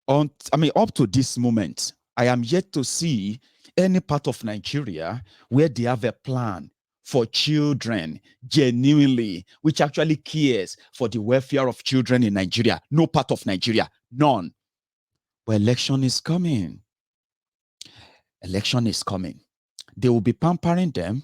Up to this moment, I am yet to see any part of Nigeria where they have a plan for children genuinely, which actually cares for the welfare of children in Nigeria. No part of Nigeria, none. But election is coming. Election is coming. They will be pampering them.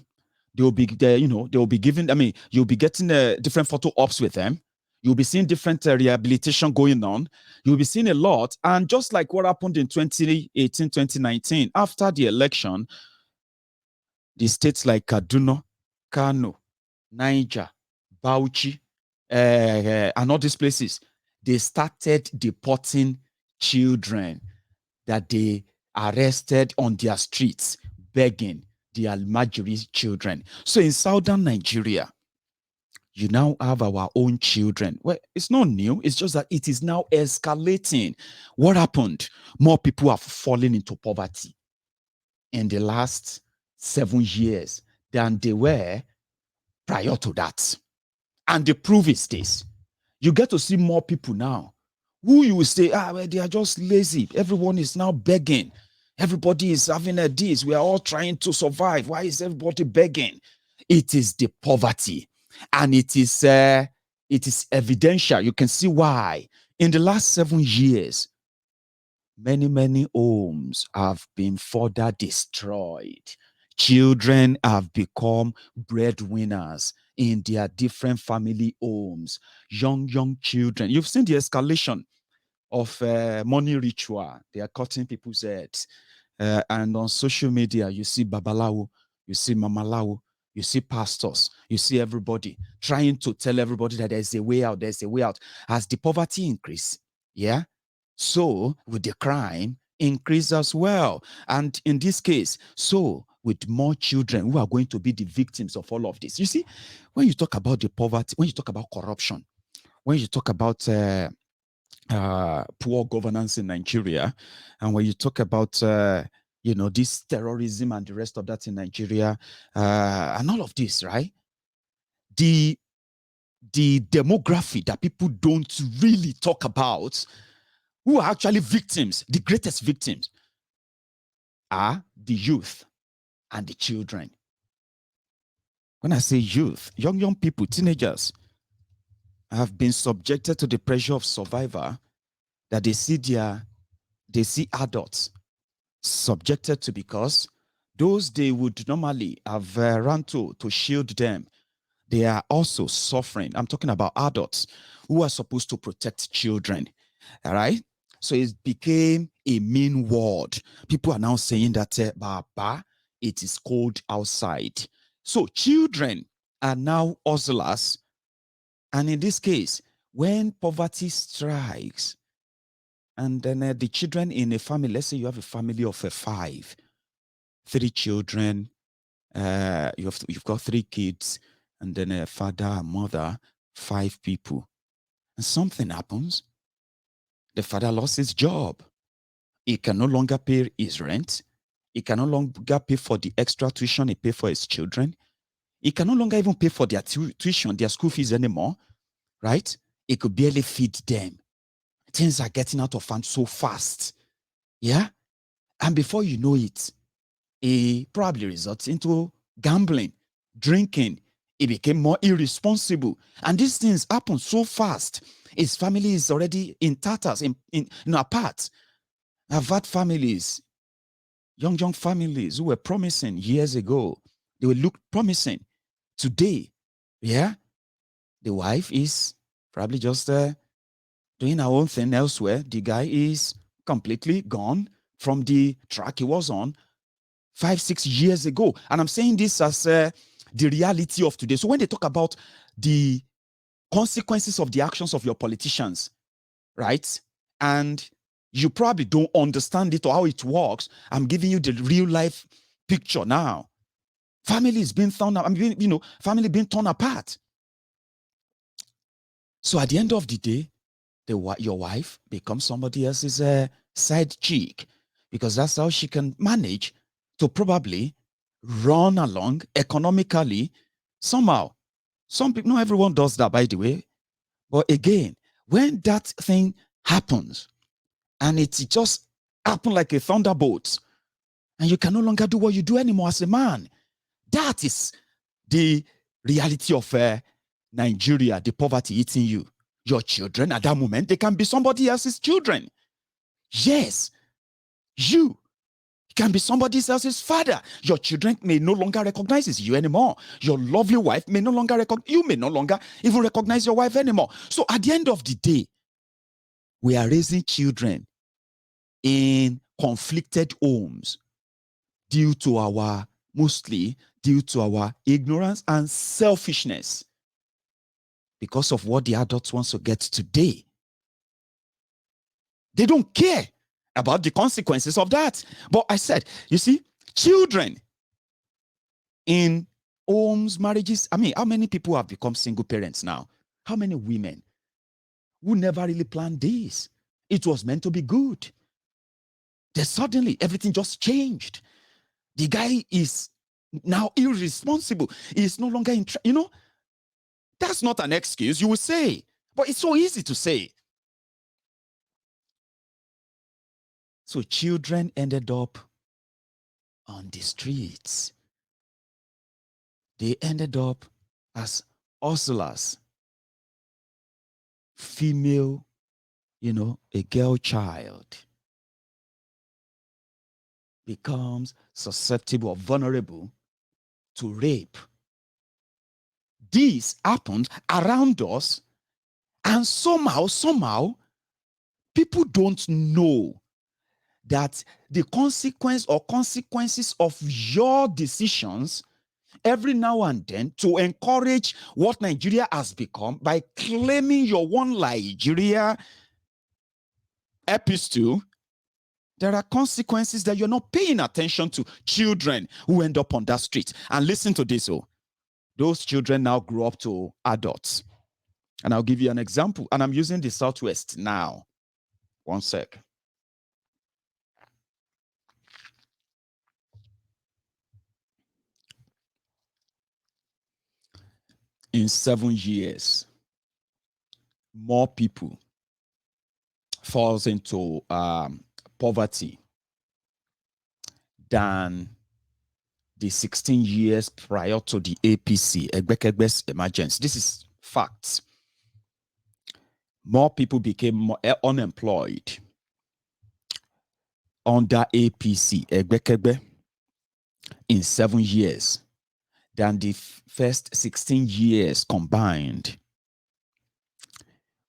They will be there, they will be giving, you'll be getting different photo ops with them. You'll be seeing different rehabilitation going on. You'll be seeing a lot. And just like what happened in 2018, 2019, after the election, the states like Kaduna, Kano, Niger, Bauchi, and all these places, they started deporting children that they arrested on their streets, begging the Almajiri children. So in southern Nigeria, you now have our own children. Well, it's not new. It's just that it is now escalating. What happened? More people have fallen into poverty in the last 7 years than they were prior to that. And the proof is this. You get to see more people now who you will say, well, they are just lazy. Everyone is now begging. Everybody is having a this. We are all trying to survive. Why is everybody begging? It is the poverty. And it is evidential. You can see why. In the last 7 years, many homes have been further destroyed. Children have become breadwinners in their different family homes. Young children. You've seen the escalation of money ritual. They are cutting people's heads. And on social media, you see Babalawo, you see Mamalawo, you see pastors, you see everybody trying to tell everybody that there's a way out, there's a way out. As the poverty increase, yeah, so with the crime increase as well. And in this case, so with more children who are going to be the victims of all of this. You see, when you talk about the poverty, when you talk about corruption, when you talk about poor governance in Nigeria, and when you talk about this terrorism and the rest of that in Nigeria, and all of this, right? The demography that people don't really talk about, who are actually victims, the greatest victims, are the youth and the children. When I say youth, young people, teenagers, have been subjected to the pressure of survivor that they see adults subjected to, because those they would normally have run to shield them, they are also suffering. I'm talking about adults who are supposed to protect children. All right. So it became a mean word. People are now saying that, Baba, it is cold outside. So children are now hustlers. And in this case, when poverty strikes, and then the children in a family, let's say you have a family of 5, 3 children, you've got 3 kids, and then a father and mother, 5 people. And something happens. The father lost his job. He can no longer pay his rent. He can no longer pay for the extra tuition he paid for his children. He can no longer even pay for their tuition, their school fees anymore, right? He could barely feed them. Things are getting out of hand so fast. Yeah? And before you know it, he probably results into gambling, drinking. He became more irresponsible. And these things happen so fast. His family is already in tatters, apart. I've had families, young families who were promising years ago. They will look promising. Today, yeah, the wife is probably just doing her own thing elsewhere. The guy is completely gone from the track he was on 5, 6 years ago. And I'm saying this as the reality of today. So when they talk about the consequences of the actions of your politicians, right? And you probably don't understand it or how it works. I'm giving you the real life picture now. Family is being thrown out. Family being torn apart. So at the end of the day, your wife becomes somebody else's side chick, because that's how she can manage to probably run along economically somehow. Some people, not everyone does that, by the way. But again, when that thing happens, and it just happened like a thunderbolt, and you can no longer do what you do anymore as a man. That is the reality of Nigeria, the poverty eating you. Your children at that moment, they can be somebody else's children. Yes, you can be somebody else's father. Your children may no longer recognize you anymore. Your lovely wife may no longer you may no longer even recognize your wife anymore. So at the end of the day, we are raising children in conflicted homes mostly due to our ignorance and selfishness because of what the adults want to get today. They don't care about the consequences of that. But I said, you see, children in homes, marriages, I mean, how many people have become single parents now? How many women who never really planned this? It was meant to be good. Then suddenly everything just changed. The guy is now irresponsible. He's no longer that's not an excuse, you will say, but it's so easy to say. So children ended up on the streets. They ended up as hustlers. Female, a girl child becomes susceptible or vulnerable to rape. This happened around us, and somehow, people don't know that the consequences of your decisions every now and then to encourage what Nigeria has become by claiming your one Nigeria epistle, there are consequences that you're not paying attention to. Children who end up on that street. And listen to this, those children now grow up to adults. And I'll give you an example. And I'm using the Southwest now. One sec. In 7 years, more people falls into poverty than the 16 years prior to the APC, Egbekegbe's emergence. This is facts. More people became more unemployed under APC, Egbekegbe, in 7 years than the first 16 years combined.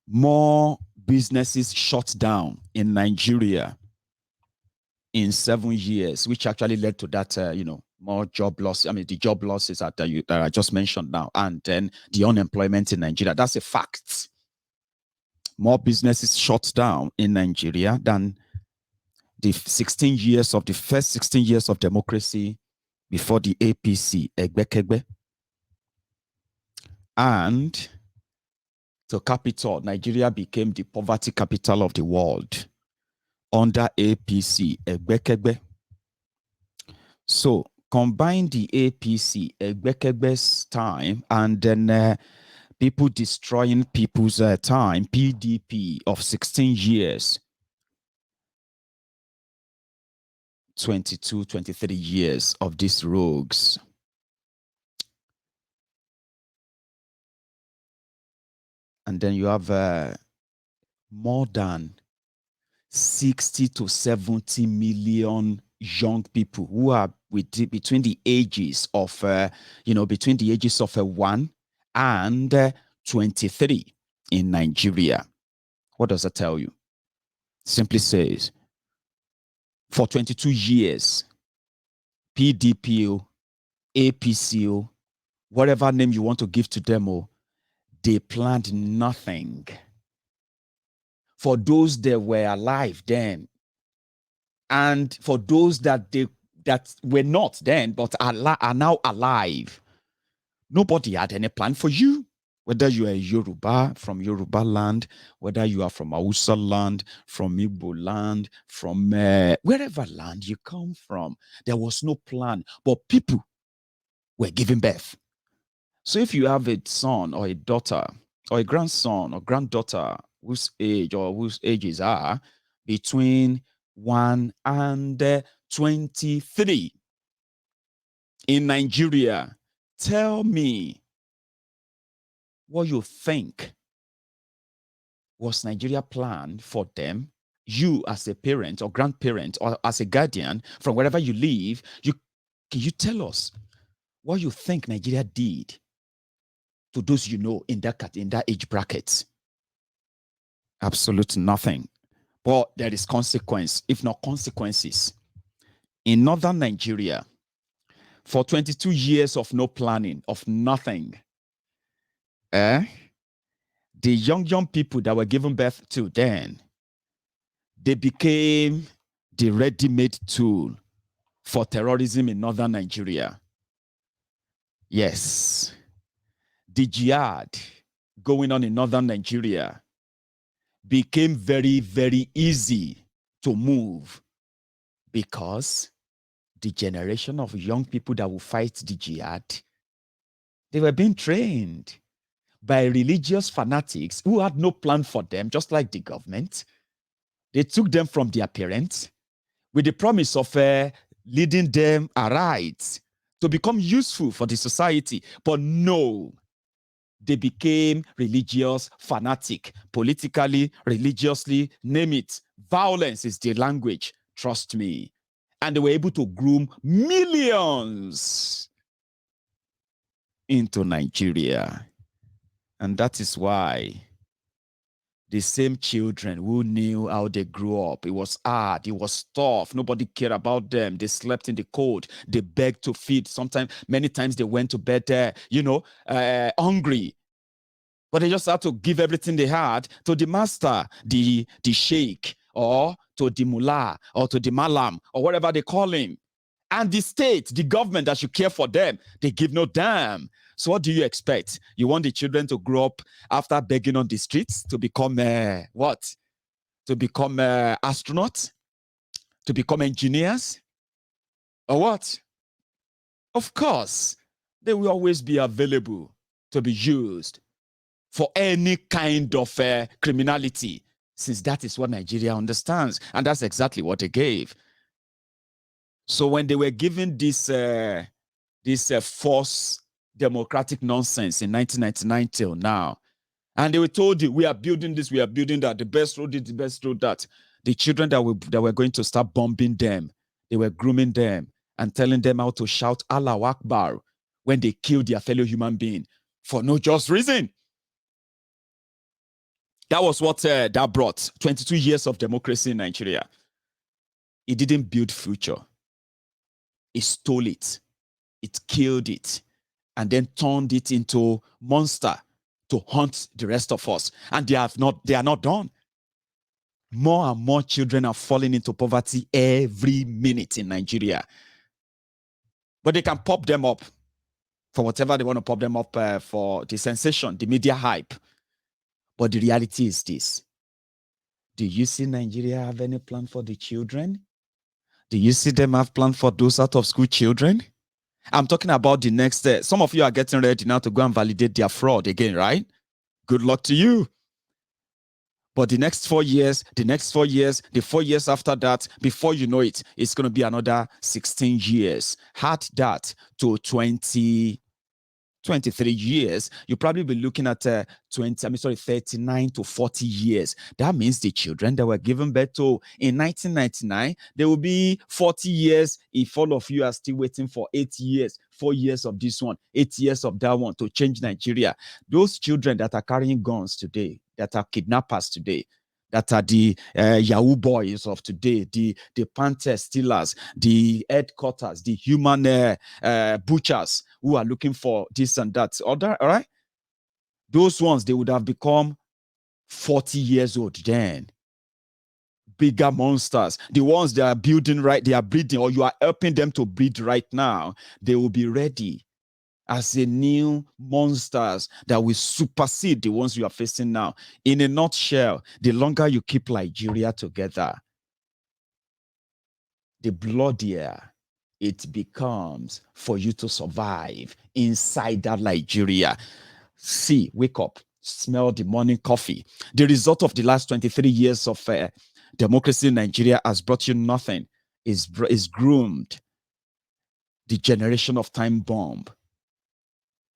More businesses shut down in Nigeria in 7 years, which actually led to that, more job loss. I mean, the job losses that I just mentioned now, and then the unemployment in Nigeria. That's a fact. More businesses shut down in Nigeria than the first 16 years of democracy before the APC, Egbekegbe. And to cap it all, Nigeria became the poverty capital of the world under APC, Egbekegbe. So combine the APC, Egbekegbe's time, and then people destroying people's time, PDP of 16 years, 22, 23 years of these rogues. And then you have more than 60 to 70 million young people who are between the ages of 1 and 23 in Nigeria. What does that tell you? Simply says, for 22 years, PDP, APC, whatever name you want to give to them, they planned nothing. For those that were alive then, and for those that were not then but are now alive, nobody had any plan for you. Whether you are a Yoruba from Yoruba land, whether you are from Hausa land, from Igbo land, from wherever land you come from, there was no plan, but people were giving birth. So if you have a son or a daughter or a grandson or granddaughter whose ages are between 1 and 23 in Nigeria. Tell me what you think was Nigeria planned for them. You as a parent or grandparent or as a guardian from wherever you live, can you tell us what you think Nigeria did to those you know in that age bracket? Absolute nothing. But there is consequence, if not consequences. In northern Nigeria, for 22 years of no planning, of nothing, the young people that were given birth to then, they became the ready-made tool for terrorism in northern Nigeria. Yes, the jihad going on in northern Nigeria became very, very easy to move because the generation of young people that will fight the jihad, they were being trained by religious fanatics who had no plan for them, just like the government. They took them from their parents with the promise of leading them aright to become useful for the society. But no, they became religious fanatic, politically, religiously, name it. Violence is the language, trust me. And they were able to groom millions into Nigeria. And that is why the same children who knew how they grew up, it was hard, it was tough, nobody cared about them, they slept in the cold, they begged to feed, sometimes, many times they went to bed, hungry. But they just had to give everything they had to the master, the sheikh, or to the mullah, or to the malam, or whatever they call him. And the state, the government that should care for them, they give no damn. So what do you expect? You want the children to grow up after begging on the streets to become what? To become astronauts? To become engineers? Or what? Of course, they will always be available to be used for any kind of criminality, since that is what Nigeria understands. And that's exactly what they gave. So when they were given this false democratic nonsense in 1999 till now, and they were told you, we are building this, we are building that, the best road is the best road that, the children that were going to start bombing them, they were grooming them and telling them how to shout Allahu Akbar when they kill their fellow human being for no just reason. That was what that brought 22 years of democracy in Nigeria. It didn't build future. It stole it. It killed it. And then turned it into monster to hunt the rest of us. And they are not done. More and more children are falling into poverty every minute in Nigeria. But they can pop them up for whatever they want to pop them up for the sensation, the media hype. But the reality is this. Do you see Nigeria have any plan for the children? Do you see them have plan for those out of school children? I'm talking about the next, some of you are getting ready now to go and validate their fraud again, right? Good luck to you. But the next 4 years, the 4 years after that, before you know it, it's going to be another 16 years. Add that to 23 years, you'll probably be looking at 39 to 40 years. That means the children that were given birth to in 1999, they will be 40 years if all of you are still waiting for 8 years, 4 years of this one, 8 years of that one to change Nigeria. Those children that are carrying guns today, that are kidnappers today, that are the Yahoo boys of today, the Panther stealers, the headquarters, the human butchers who are looking for this and that. All right? Those ones, they would have become 40 years old then. Bigger monsters. The ones that are building right, they are breeding, or you are helping them to breed right now, they will be ready as a new monsters that will supersede the ones you are facing now. In a nutshell, the longer you keep Nigeria together, the bloodier it becomes for you to survive inside that Nigeria. See, wake up, smell the morning coffee. The result of the last 23 years of Democracy in Nigeria has brought you nothing. It's groomed the generation of time bomb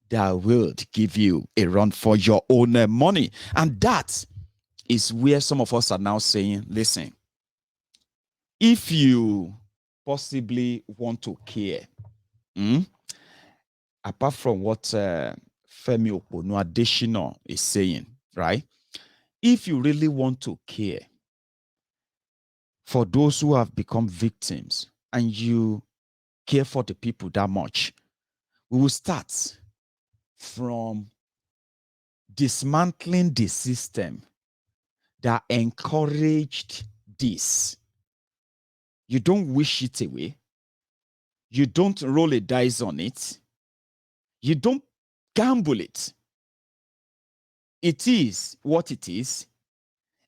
that will give you a run for your own money. And that is where some of us are now saying, listen, if you possibly want to care, apart from what Femi Oponu Adesina is saying, right? If you really want to care for those who have become victims and you care for the people that much, we will start from dismantling the system that encouraged this. You don't wish it away. You don't roll a dice on it. You don't gamble it. It is what it is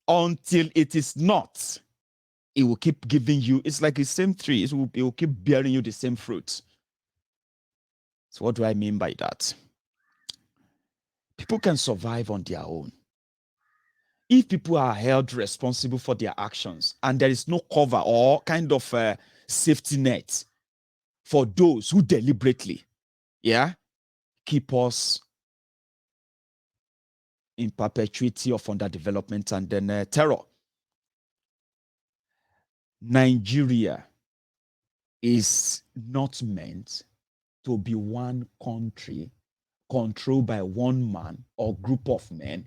until it is not. It will keep giving you, it's like the same tree. It will keep bearing you the same fruit. So what do I mean by that? People can survive on their own. If people are held responsible for their actions and there is no cover or kind of a safety net for those who deliberately, keep us in perpetuity of underdevelopment and then terror. Nigeria is not meant to be one country controlled by one man or group of men,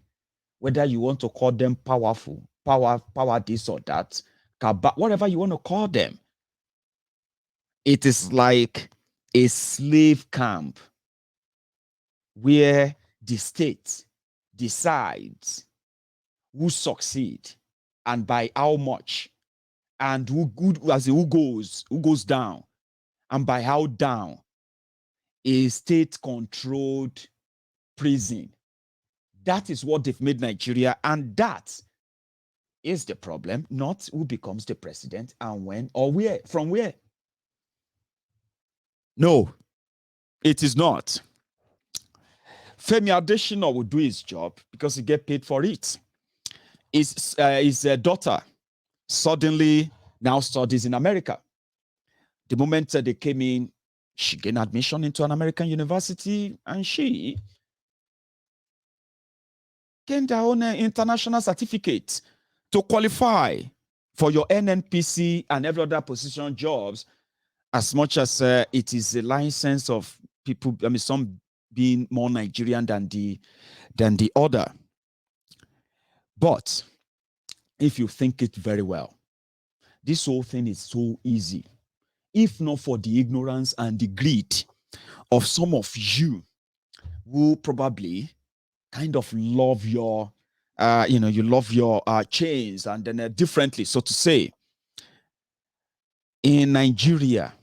whether you want to call them powerful, power this or that, whatever you want to call them. It is like a slave camp where the state decides who succeed and by how much, and who goes down, and by how down. A state-controlled prison. That is what they've made Nigeria, and that is the problem, not who becomes the president and when or where, from where. No, it is not. Femi Adesina will do his job because he get paid for it. His daughter suddenly now studies in America. The moment they came in, she gained admission into an American university and she gained her own international certificate to qualify for your NNPC and every other position jobs, as much as it is a license of people, some being more Nigerian than the other. But if you think it very well, this whole thing is so easy. If not for the ignorance and the greed of some of you who probably kind of love your, you love your chains and then differently, so to say. In Nigeria,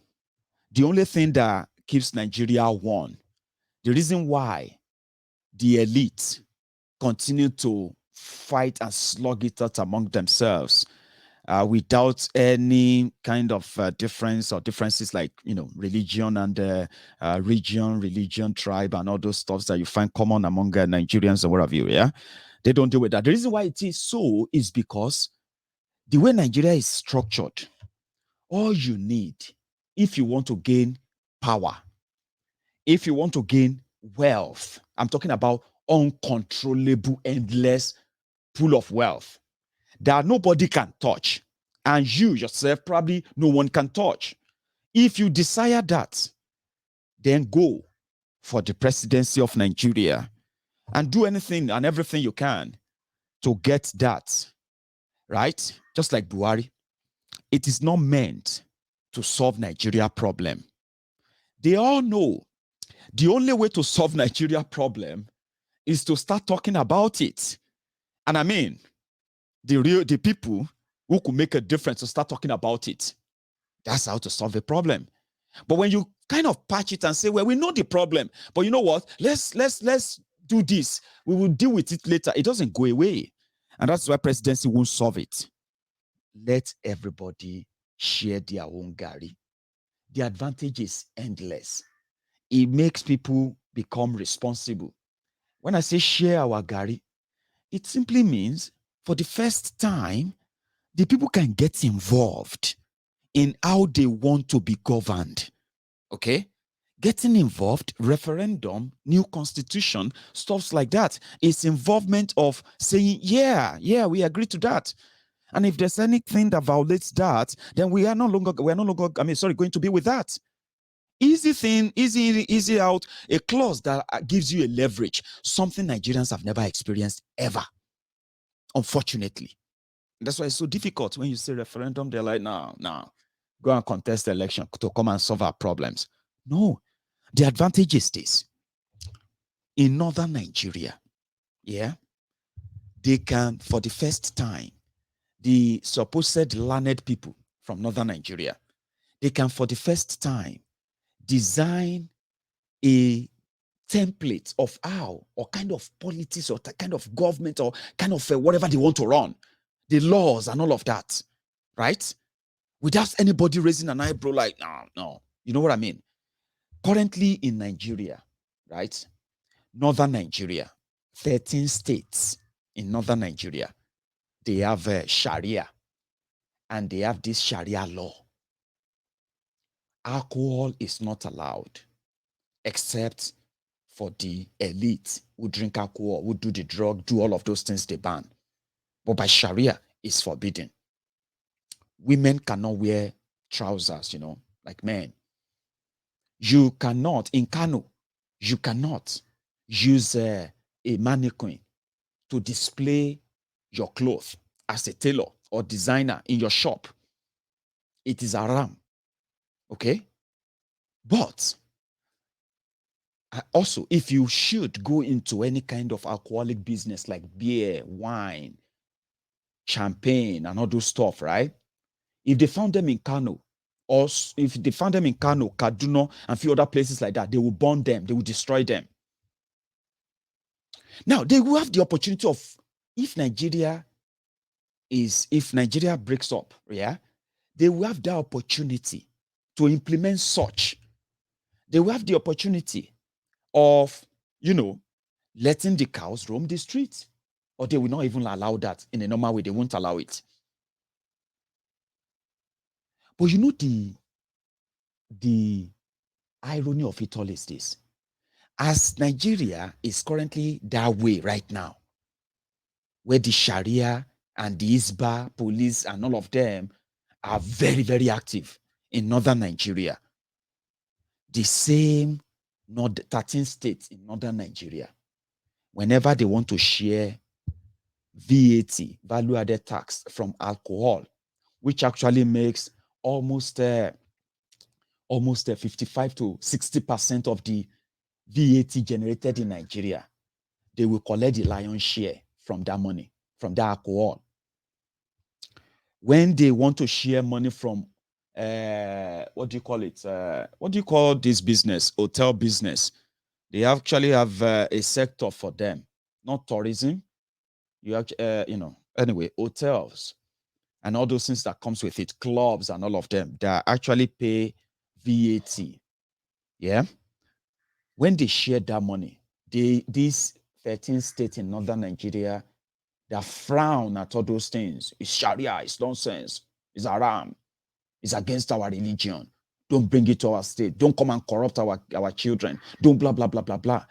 the only thing that keeps Nigeria one, the reason why the elite continue to fight and slug it out among themselves without any kind of difference or differences like, religion and religion, tribe, and all those stuffs that you find common among Nigerians and what have you, they don't deal with that. The reason why it is so is because the way Nigeria is structured, all you need, if you want to gain power, if you want to gain wealth, I'm talking about uncontrollable, endless pool of wealth that nobody can touch, and you yourself probably no one can touch. If you desire that, then go for the presidency of Nigeria and do anything and everything you can to get that, right? Just like Buhari. It is not meant to solve Nigeria problem. They all know the only way to solve Nigeria problem is to start talking about it. And I mean, the people who could make a difference to start talking about it. That's how to solve a problem. But when you kind of patch it and say, well, we know the problem, but you know what? Let's do this. We will deal with it later. It doesn't go away. And that's why presidency won't solve it. Let everybody share their own Gary. The advantage is endless. It makes people become responsible. When I say share our Gary, it simply means for the first time, the people can get involved in how they want to be governed. Okay? Getting involved, referendum, new constitution, stuff like that. It's involvement of saying, yeah, we agree to that. And if there's anything that violates that, then we're no longer, going to be with that. Easy thing, easy out, a clause that gives you a leverage, something Nigerians have never experienced ever, unfortunately. That's why it's so difficult when you say referendum, they're like, no, go and contest the election to come and solve our problems. No, the advantage is this. In northern Nigeria, yeah, they can, for the first time, the supposed learned people from northern Nigeria, they can, for the first time, design a template of how, or kind of politics, or kind of government, or kind of whatever they want to run, the laws and all of that, right? Without anybody raising an eyebrow like, no. You know what I mean? Currently in Nigeria, right? Northern Nigeria, 13 states in northern Nigeria, they have Sharia, and they have this Sharia law. Alcohol is not allowed except for the elite who drink alcohol, who do the drug, do all of those things they ban. But by Sharia, it's forbidden. Women cannot wear trousers, like men. You cannot, in Kano, you cannot use a mannequin to display your clothes as a tailor or designer in your shop. It is haram. Okay? But also, if you should go into any kind of alcoholic business like beer, wine, champagne, and all those stuff, right? If they found them in Kano, or if they found them in Kano, Kaduna, and a few other places like that, they will burn them, they will destroy them. Now, they will have the opportunity of, if Nigeria breaks up, yeah, they will have the opportunity to implement such. They will have the opportunity of, letting the cows roam the streets. Or they will not even allow that in a normal way. They won't allow it. But the irony of it all is this. As Nigeria is currently that way right now, where the Sharia and the Isba police and all of them are very, very active in northern Nigeria, the same 13 states in northern Nigeria, whenever they want to share VAT, value added tax, from alcohol, which actually makes almost 55 to 60% of the VAT generated in Nigeria, they will collect the lion's share from that money, from that alcohol. When they want to share money from, what do you call it? What do you call this business? Hotel business. They actually have a sector for them, not tourism. You actually, anyway, hotels and all those things that comes with it, clubs and all of them, that actually pay VAT. Yeah. When they share that money, these 13 states in northern Nigeria, they frown at all those things. It's Sharia, it's nonsense, it's haram, it's against our religion. Don't bring it to our state. Don't come and corrupt our children. Don't blah, blah, blah, blah, blah.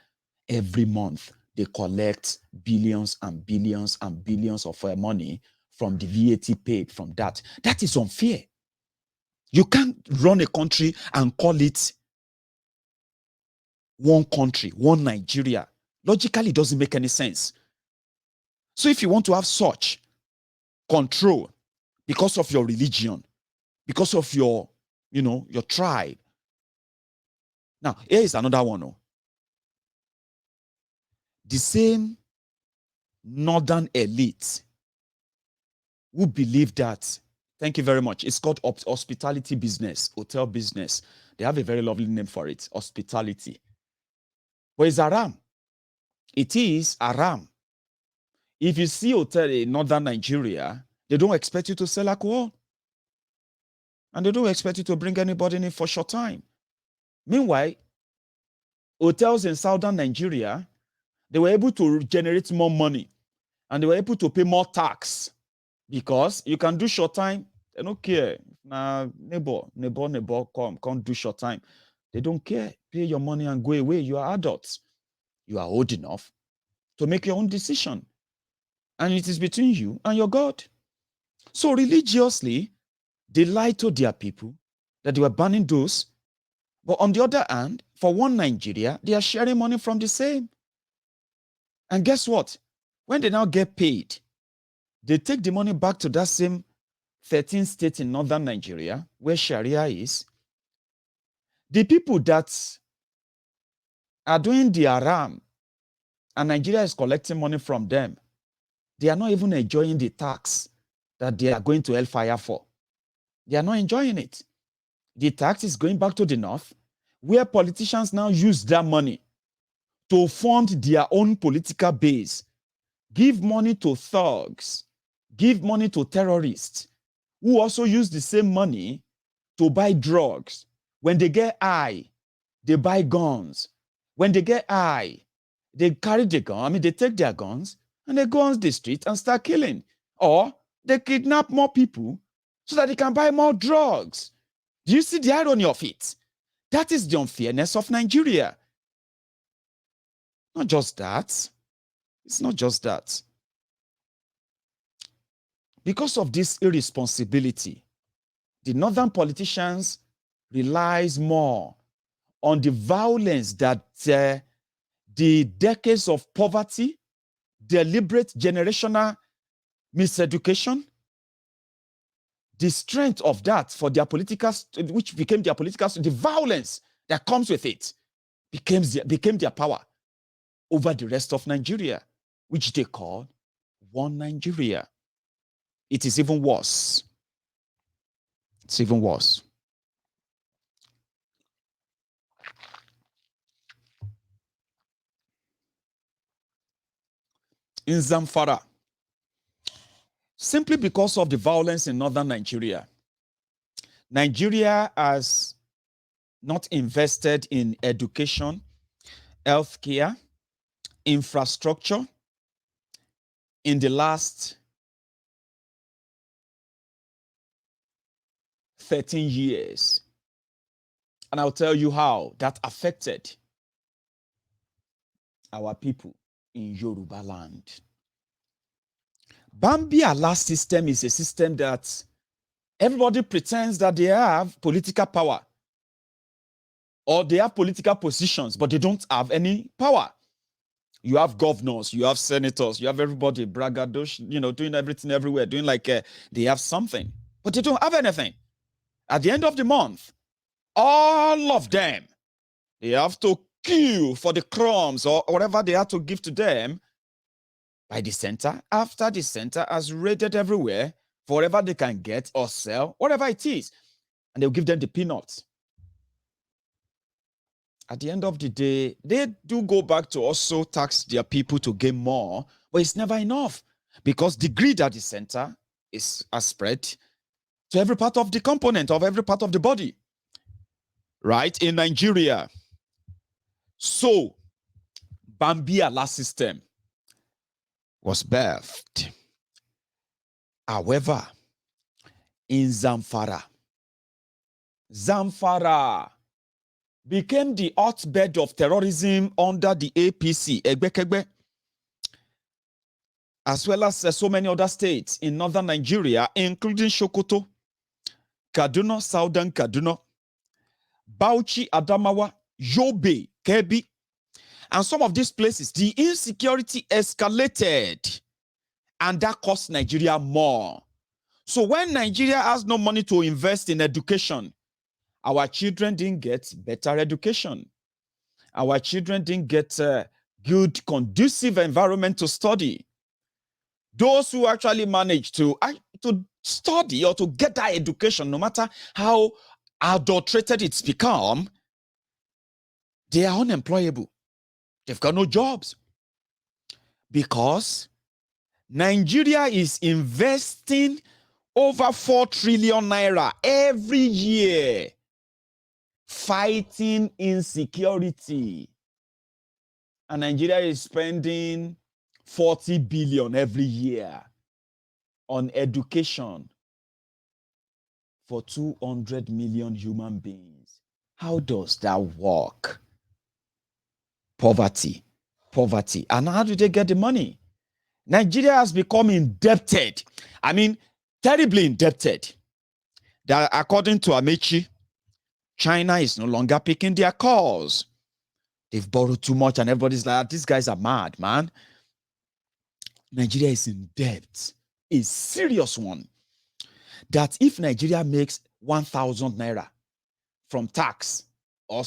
Every month, they collect billions and billions and billions of money from the VAT paid from that. That is unfair. You can't run a country and call it one country, one Nigeria. Logically, it doesn't make any sense. So if you want to have such control because of your religion, because of your tribe. Now, here is another one. Oh. The same northern elite who believe that, thank you very much, it's called hospitality business, hotel business. They have a very lovely name for it, hospitality. But it's haram. It is haram. If you see hotel in northern Nigeria, they don't expect you to sell alcohol. And they don't expect you to bring anybody in for a short time. Meanwhile, hotels in southern Nigeria, they were able to generate more money and they were able to pay more tax Because you can do short time, they don't care. Now, neighbor, come, can't do short time. They don't care. Pay your money and go away. You are adults. You are old enough to make your own decision. And it is between you and your God. So religiously, they lied to their people that they were banning those. But on the other hand, for one Nigeria, they are sharing money from the same. And guess what? When they now get paid, they take the money back to that same 13 states in northern Nigeria where Sharia is. The people that are doing the haram and Nigeria is collecting money from them, they are not even enjoying the tax that they are going to hellfire for. They are not enjoying it. The tax is going back to the north, where politicians now use that money to fund their own political base, give money to thugs, give money to terrorists, who also use the same money to buy drugs. When they get high, they buy guns. When they get high, they carry the gun. I mean, they take their guns and they go on the street and start killing. Or they kidnap more people so that they can buy more drugs. Do you see the irony of it? That is the unfairness of Nigeria. Not just that. It's not just that. Because of this irresponsibility, the northern politicians relies more on the violence that the decades of poverty, deliberate generational miseducation, the strength of that for their political, which became their political, the violence that comes with it became their power over the rest of Nigeria, which they call one Nigeria. It is even worse. It's even worse. In Zamfara, simply because of the violence in northern Nigeria, Nigeria has not invested in education, healthcare, infrastructure in the last 13 years. And I'll tell you how that affected our people in Yoruba land. Bambi Allah system is a system that everybody pretends that they have political power or they have political positions, but they don't have any power. You have governors, you have senators, you have everybody braggadosh, doing everything everywhere, doing like they have something, but they don't have anything. At the end of the month, all of them, they have to queue for the crumbs or whatever they have to give to them by the center, after the center has raided everywhere for whatever they can get or sell, whatever it is, and they'll give them the peanuts. At the end of the day, they do go back to also tax their people to gain more, but it's never enough because the greed at the center has spread to every part of the component of every part of the body, right? In Nigeria. So, Bambi Allah system was birthed. However, in Zamfara became the hotbed of terrorism under the APC, Egbekegbe, as well as so many other states in northern Nigeria, including Sokoto, Kaduna, southern Kaduna, Bauchi, Adamawa, Yobe, Kebbi, and some of these places, the insecurity escalated, and that cost Nigeria more. So when Nigeria has no money to invest in education, our children didn't get better education. Our children didn't get a good, conducive environment to study. Those who actually managed to study or to get that education, no matter how adulterated it's become, they are unemployable. They've got no jobs. Because Nigeria is investing over 4 trillion naira every year fighting insecurity. And Nigeria is spending 40 billion every year on education for 200 million human beings. How does that work? Poverty. And how do they get the money? Nigeria has become indebted. I mean, terribly indebted. That according to Amechi, China is no longer picking their calls. They've borrowed too much, and everybody's like, these guys are mad, man. Nigeria is in debt, a serious one. That if Nigeria makes 1,000 naira from tax or